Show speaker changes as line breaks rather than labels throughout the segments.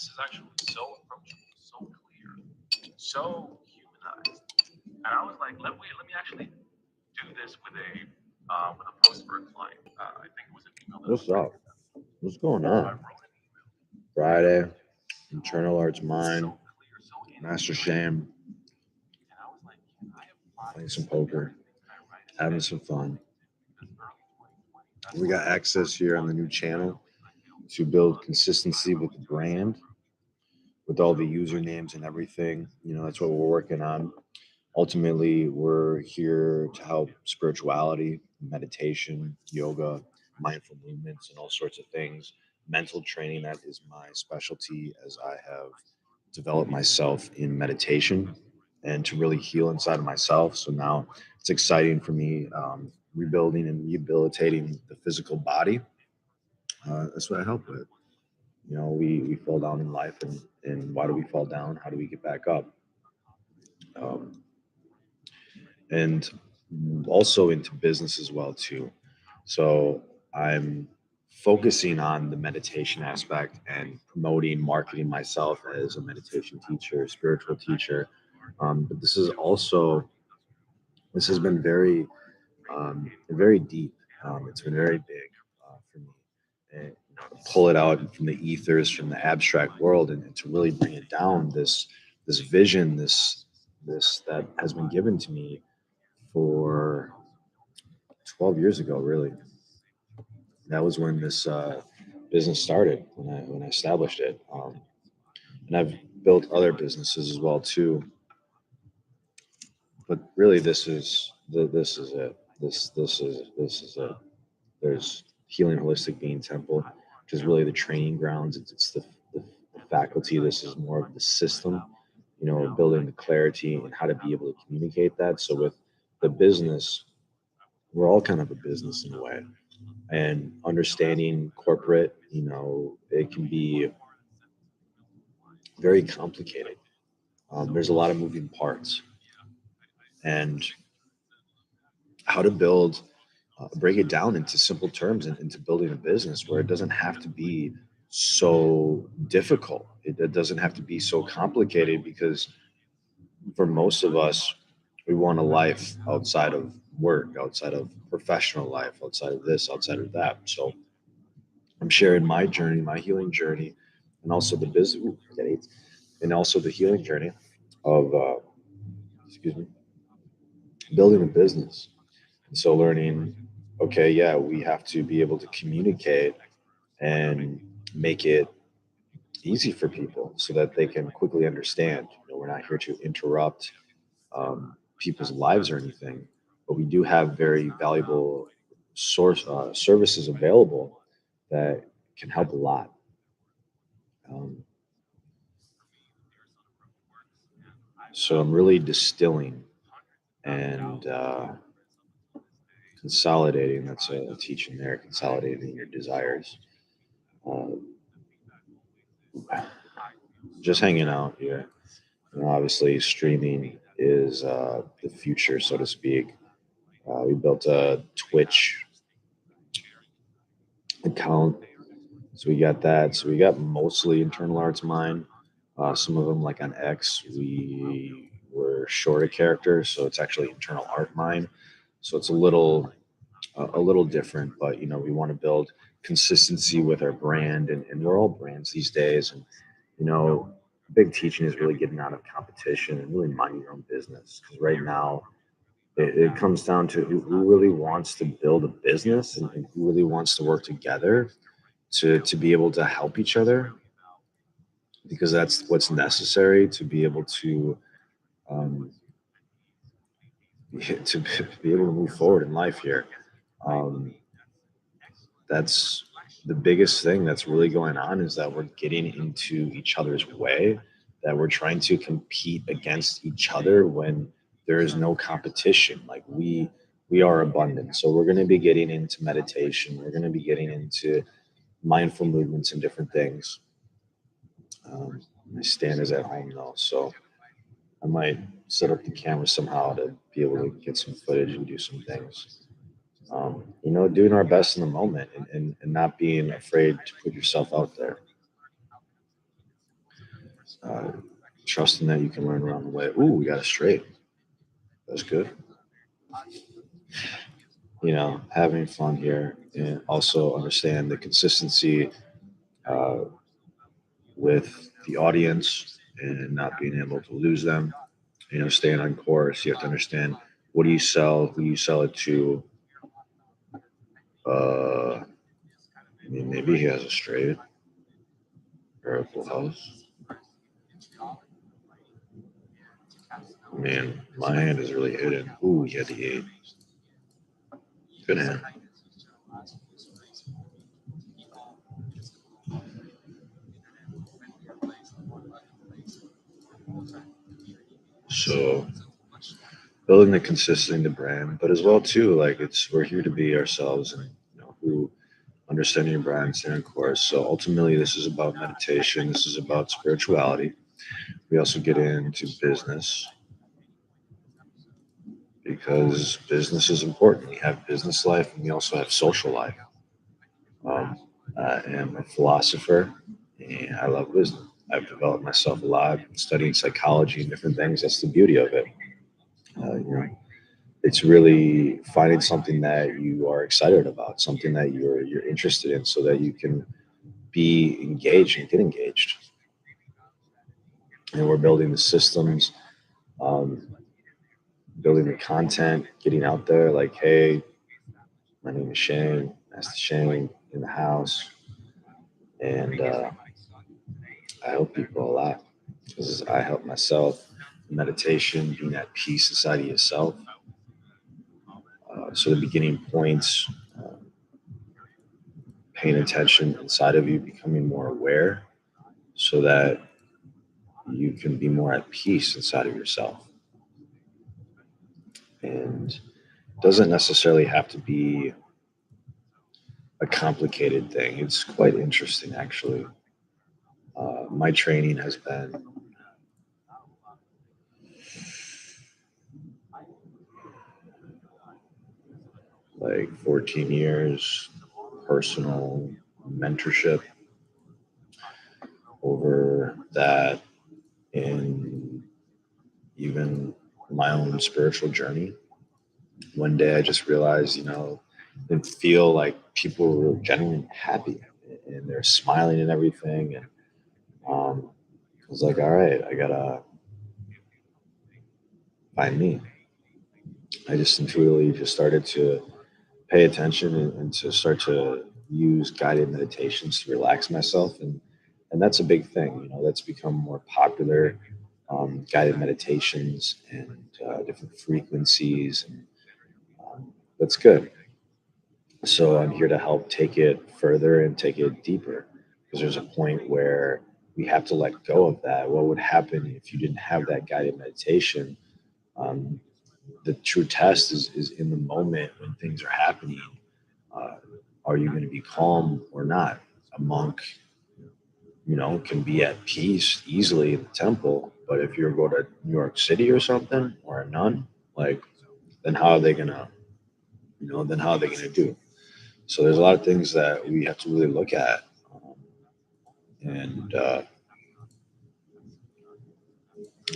this is actually so approachable, so clear, so humanized. And I was like, let me actually do this with a post for a client. I think it was an email that I was
What's up?
writing to them.
What's going
So I
on?
wrote an email,
Friday,
and
internal arts mind,
so clear, so
master
inspired.
shame,
And I was like, can I apply
playing some
this to
poker,
everything that I write as
having some
anything on
fun.
LinkedIn? Because early 2020, that's
We
when
got
I
access
first
here on the
launched
new
the entire
channel
way. I built
to build
I
consistency with the
was doing sales
brand,
recruiting.
with all the
So I
usernames and
started
everything. That's what we're working on. Ultimately, we're here to help spirituality, meditation, yoga, mindful movements, and all sorts of things. Mental training, that is my specialty as I have developed myself in meditation and to really heal inside of myself. So now it's exciting for me, rebuilding and rehabilitating the physical body. That's what I help with. We fall down in life, and why do we fall down? How do we get back up? Um, and also into business as well too. So I'm focusing on the meditation aspect and promoting, marketing myself as a meditation teacher, spiritual teacher. But this has been very deep. It's been very big for me. And pull it out from the ethers, from the abstract world, and to really bring it down. This vision, this that has been given to me for 12 years ago. Really, that was when this business started. When I established it, and I've built other businesses as well too. But really, this is it. This is it. There's Healing Holistic Being Temple, which is really the training grounds. It's the faculty. This is more of the system, building the clarity and how to be able to communicate that. So with the business, we're all kind of a business in a way. And understanding corporate, it can be very complicated. There's a lot of moving parts. And how to break it down into simple terms and into building a business where it doesn't have to be so difficult. It doesn't have to be so complicated because for most of us, we want a life outside of work, outside of professional life, outside of this, outside of that. So I'm sharing my journey, my healing journey, and also the business, and also the healing journey of, excuse me, building a business. And so learning, okay, yeah, we have to be able to communicate and make it easy for people so that they can quickly understand. We're not here to interrupt people's lives or anything, but we do have very valuable source services available that can help a lot. Um, so I'm really distilling and consolidating. That's a teaching there. Consolidating your desires. Uh, just hanging out here. Obviously, streaming is the future, so to speak. We built a Twitch account, so we got that. So we got mostly internal arts mine. Some of them, like on X, we were short a character, so it's actually internal art mine. So it's a little different, but we want to build consistency with our brand, and we're all brands these days. And you know, big teaching is really getting out of competition and really minding your own business. Because right now, it comes down to who really wants to build a business and who really wants to work together to be able to help each other, because that's what's necessary to be able to um, to be able to move forward in life here. Um, that's the biggest thing that's really going on, is that we're getting into each other's way, that we're trying to compete against each other when there is no competition. Like we are abundant, so we're going to be getting into meditation, we're going to be getting into mindful movements and different things. My stand is at home though, so I might set up the camera somehow to be able to get some footage and do some things. Doing our best in the moment, and not being afraid to put yourself out there. uh, trusting that you can learn around the way. Ooh, we got a straight. That's good. Having fun here and also understand the consistency uh, with the audience and not being able to lose them. Staying on course. You have to understand what do you sell, who you sell it to. Maybe he has a straight or a full house. Man, my hand is really hidden. Ooh, he had the eight. Good hand. So building the consistency in the brand, but as well too, like we're here to be ourselves and who understanding your brand, staying on course. So ultimately, this is about meditation. This is about spirituality. We also get into business because business is important. We have business life and we also have social life. Um, I am a philosopher and I love wisdom. I've developed myself a lot studying psychology and different things. That's the beauty of it. Uh, you know, it's really finding something that you are excited about, something that you're interested in, so that you can be engaged and get engaged. And we're building the systems, um, building the content, getting out there. Like, hey, my name is Shane. That's Shane in the house, and I help people a lot because I help myself. Meditation, being at peace inside of yourself. So the beginning points, paying attention inside of you, becoming more aware, so that you can be more at peace inside of yourself. And doesn't necessarily have to be a complicated thing. It's quite interesting, actually. My training has been like 14 years personal mentorship over that in even my own spiritual journey. One day I just realized, didn't feel like people were genuinely happy and they're smiling and everything. And I was like, all right, I gotta find me. I just intuitively just started to pay attention and to start to use guided meditations to relax myself. And that's a big thing. That's become more popular. Guided meditations and different frequencies. And that's good. So I'm here to help take it further and take it deeper because there's a point where we have to let go of that. What would happen if you didn't have that guided meditation? Um, the true test is in the moment when things are happening. Uh, are you going to be calm or not? A monk, can be at peace easily in the temple, but if you go to New York City or something, or a nun, like, then how are they gonna, then how are they gonna do? So there's a lot of things that we have to really look at, and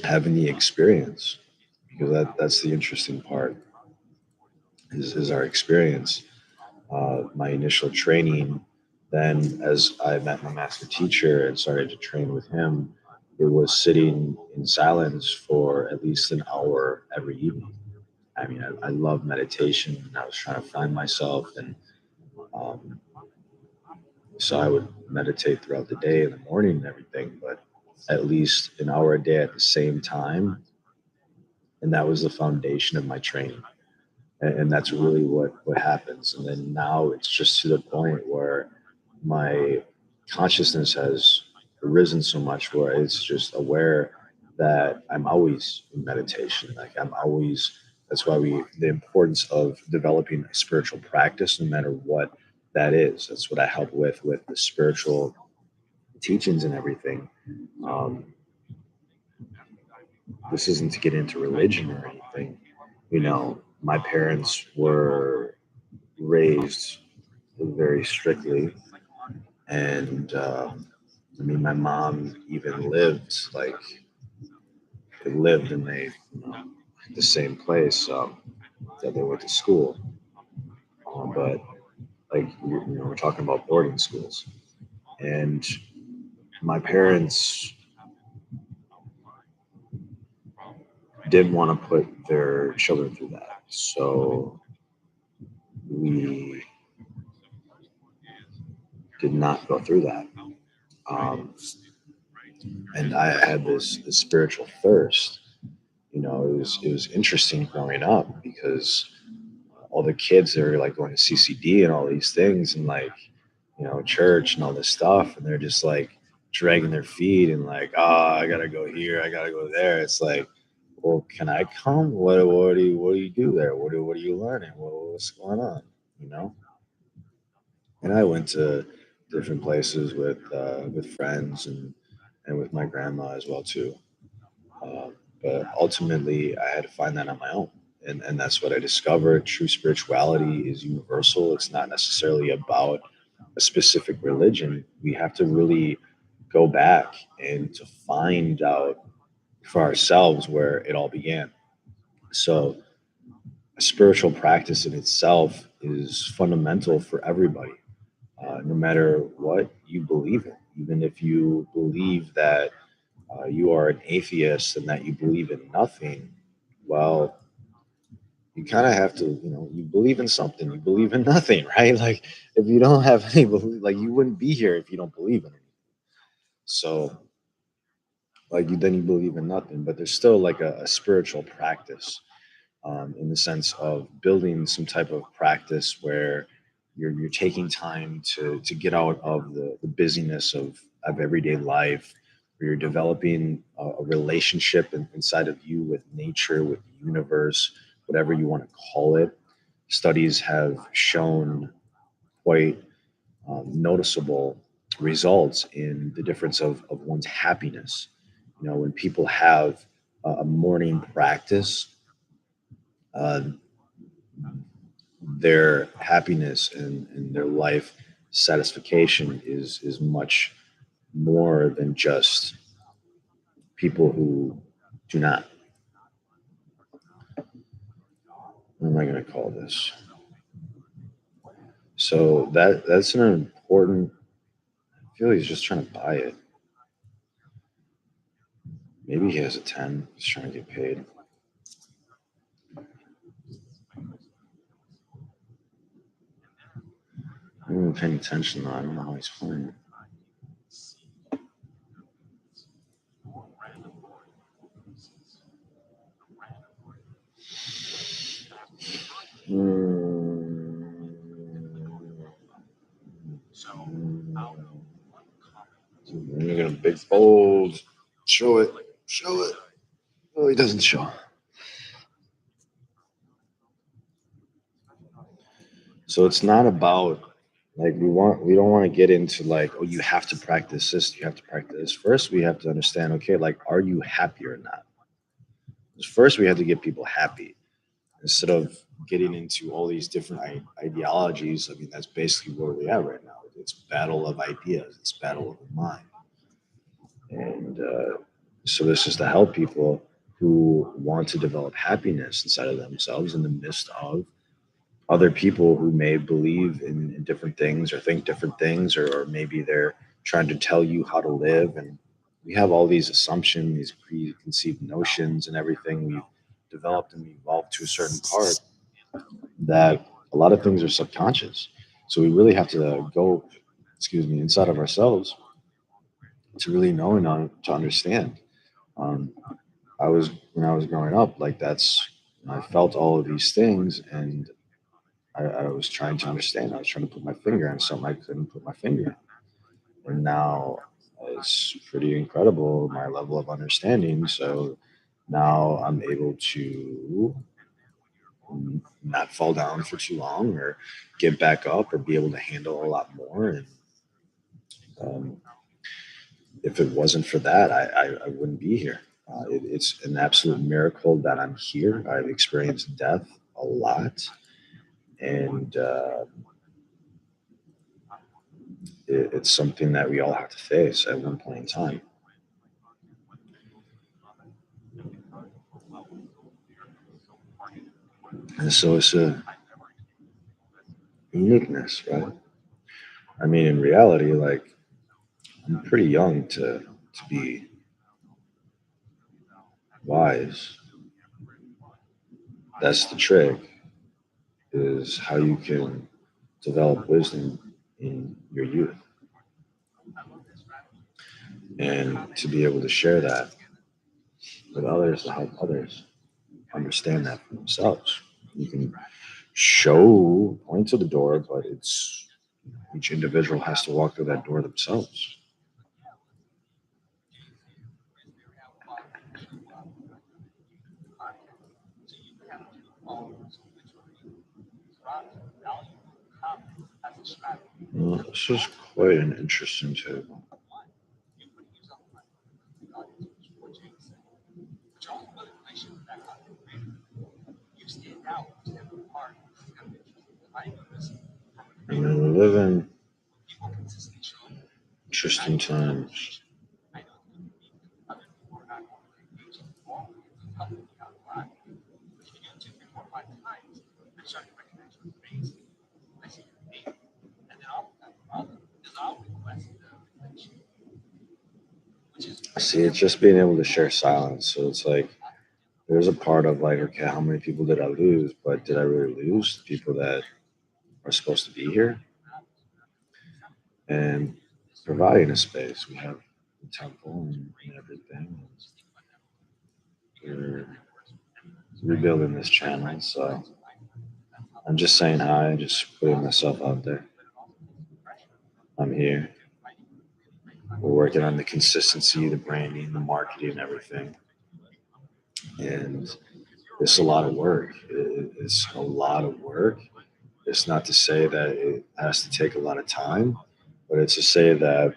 having the experience, because that's the interesting part is our experience. My initial training, then as I met my master teacher and started to train with him, it was sitting in silence for at least an hour every evening. I mean, I love meditation and I was trying to find myself. And um, so I would meditate throughout the day in the morning and everything, but at least an hour a day at the same time. And that was the foundation of my training. And that's really what happens. And then now it's just to the point where my consciousness has risen so much where it's just aware that I'm always in meditation. Like I'm always, that's why the importance of developing a spiritual practice, no matter what that is. That's what I help with the spiritual teachings and everything. Um, this isn't to get into religion or anything. My parents were raised very strictly, and I mean, my mom even lived like they lived in the same place that they went to school. But like we're talking about boarding schools, and my parents didn't want to put their children through that, so we did not go through that. Um, and I had this spiritual thirst. It was interesting growing up because all the kids are like going to CCD and all these things and like church and all this stuff, and they're just like dragging their feet and like, I gotta go here, I gotta go there. It's like, well, can I come? What do you do there? What are you learning? What's going on? You know? And I went to different places with friends and with my grandma as well too. Um, but ultimately, I had to find that on my own, and that's what I discovered. True spirituality is universal. It's not necessarily about a specific religion. We have to really go back and to find out for ourselves where it all began. So, a spiritual practice in itself is fundamental for everybody, no matter what you believe in. Even if you believe that you are an atheist and that you believe in nothing, well, you kind of have to, you believe in something, you believe in nothing, right? Like, if you don't have any belief, like, you wouldn't be here if you don't believe in anything. So, like, then you believe in nothing, but there's still like a spiritual practice in the sense of building some type of practice where you're taking time to get out of the busyness of everyday life, where you're developing a relationship inside of you with nature, with the universe, whatever you want to call it. Studies have shown quite noticeable results in the difference of one's happiness. When people have a morning practice, uh, their happiness and their life satisfaction is much more than just people who do not. What am I going to call this? So that's an important. I feel he's just trying to buy it. Maybe he has a 10. He's trying to get paid. I'm not even paying attention though. I don't know how he's playing. You're gonna big bold. Show it. Show it. Oh, he doesn't show. So it's not about like we don't want to get into like, oh, you have to practice this, you have to practice this. First we have to understand, okay, like, are you happy or not? 'Cause first we have to get people happy instead of getting into all these different ideologies. I mean, that's basically where we are right now. It's battle of ideas, it's battle of the mind. And so this is to help people who want to develop happiness inside of themselves in the midst of other people who may believe in different things or think different things, or maybe they're trying to tell you how to live. And we have all these assumptions, these preconceived notions, and everything we've developed and evolved to a certain part that a lot of things are subconscious. So we really have to go, excuse me, inside of ourselves to really know and to understand. Um, I was when I was growing up, like that's I felt all of these things, and I was trying to understand. I was trying to put my finger on something I couldn't put my finger on. And now it's pretty incredible, my level of understanding. So now I'm able to not fall down for too long or get back up or be able to handle a lot more. And um, if it wasn't for that, I wouldn't be here. It's an absolute miracle that I'm here. I've experienced death a lot. And it's something that we all have to face at one point in time. And so it's a uniqueness, right? I mean, in reality, like I'm pretty young to be wise. That's the trick, is how you can develop wisdom in your youth and to be able to share that with others to help others understand that for themselves. You can show, point to the door, but it's each individual has to walk through that door themselves. This is quite an interesting table. I mean, we live in interesting times. See, it's just being able to share silence. So it's like there's a part of like, okay, how many people did I lose? But did I really lose the people that are supposed to be here? And providing a space. We have the temple and everything. We're rebuilding this channel. So I'm just saying hi, just putting myself out there. I'm here. We're working on the consistency, the branding, the marketing, everything. And it's a lot of work. It's a lot of work. It's not to say that it has to take a lot of time, but it's to say that,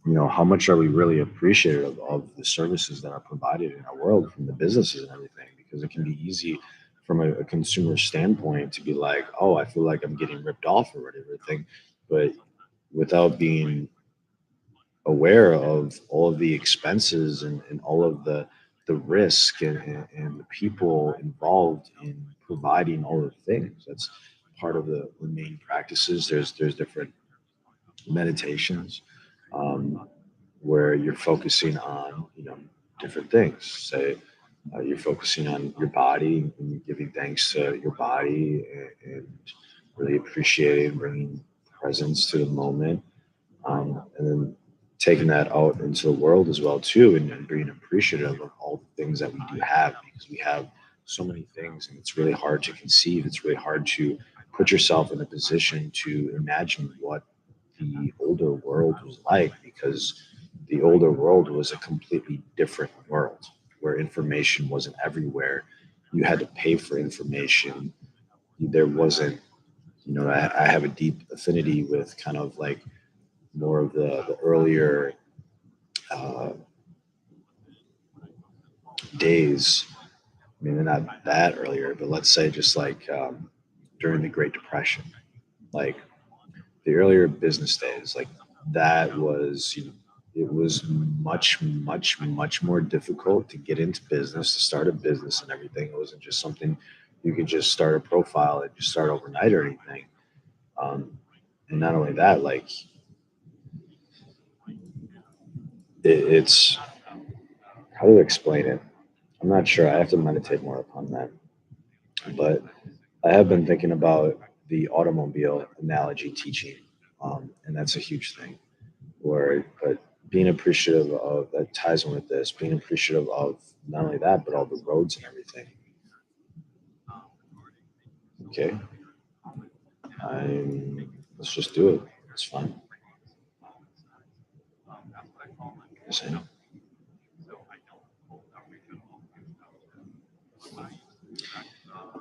how much are we really appreciative of the services that are provided in our world from the businesses and everything? Because it can be easy from a consumer standpoint to be like, oh, I feel like I'm getting ripped off or everything. But without being aware of all of the expenses and all of the risk and the people involved in providing all the things. That's part of the main practices. There's different meditations where you're focusing on different things. Say you're focusing on your body and giving thanks to your body and really appreciating bringing presence to the moment, and then taking that out into the world as well too, and being appreciative of all the things that we do have, because we have so many things and it's really hard to conceive. It's really hard to put yourself in a position to imagine what the older world was like, because the older world was a completely different world where information wasn't everywhere. You had to pay for information. There wasn't, I have a deep affinity with kind of like more of the earlier uh, days. I mean, they're not that earlier, but let's say just like during the Great Depression, like the earlier business days, like that was, it was much, much, much more difficult to get into business, to start a business and everything. It wasn't just something you could just start a profile and just start overnight or anything. Um, and not only that, like it's how to explain it. I'm not sure. I have to meditate more upon that. But I have been thinking about the automobile analogy teaching, and that's a huge thing. But being appreciative of that ties in with this, being appreciative of not only that, but all the roads and everything. Okay, let's just do it. It's fine. Yes, I know.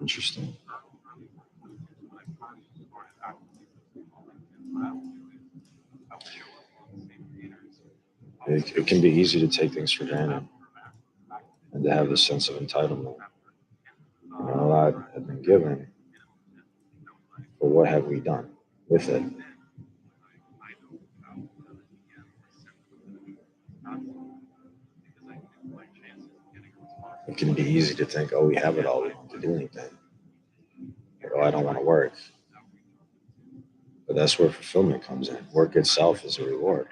Interesting. It can be easy to take things for granted and to have this sense of entitlement. A lot have been given, but what have we done with it? It can be easy to think, oh, we have it all. We don't have to do anything. Or, oh, I don't want to work. But that's where fulfillment comes in. Work itself is a reward.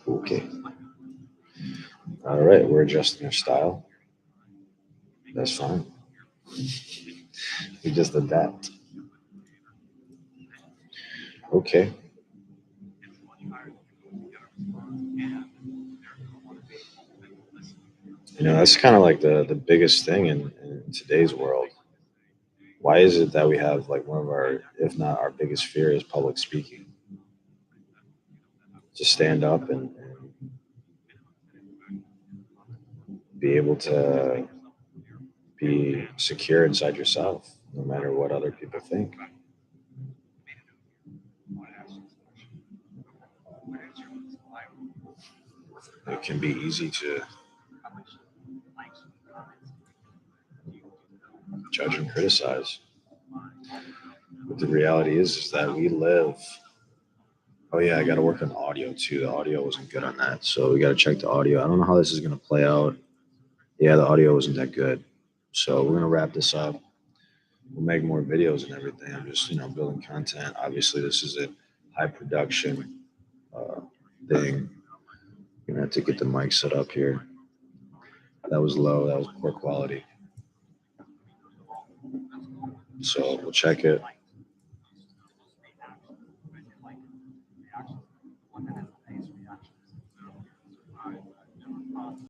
Okay. All right. We're adjusting our style. That's fine. We just adapt. Okay. That's kind of like the biggest thing in today's world. Why is it that we have like one of our, if not our biggest fear is public speaking? To stand up and be able to be secure inside yourself, no matter what other people think. It can be easy to judge and criticize. But the reality is that we live. Oh yeah, I got to work on the audio too. The audio wasn't good on that, so we got to check the audio. I don't know how this is gonna play out. Yeah, the audio wasn't that good, so we're gonna wrap this up. We'll make more videos and everything. I'm just building content. Obviously, this is a high production uh, thing. Gonna have to get the mic set up here. That was low. That was poor quality. So we'll check it.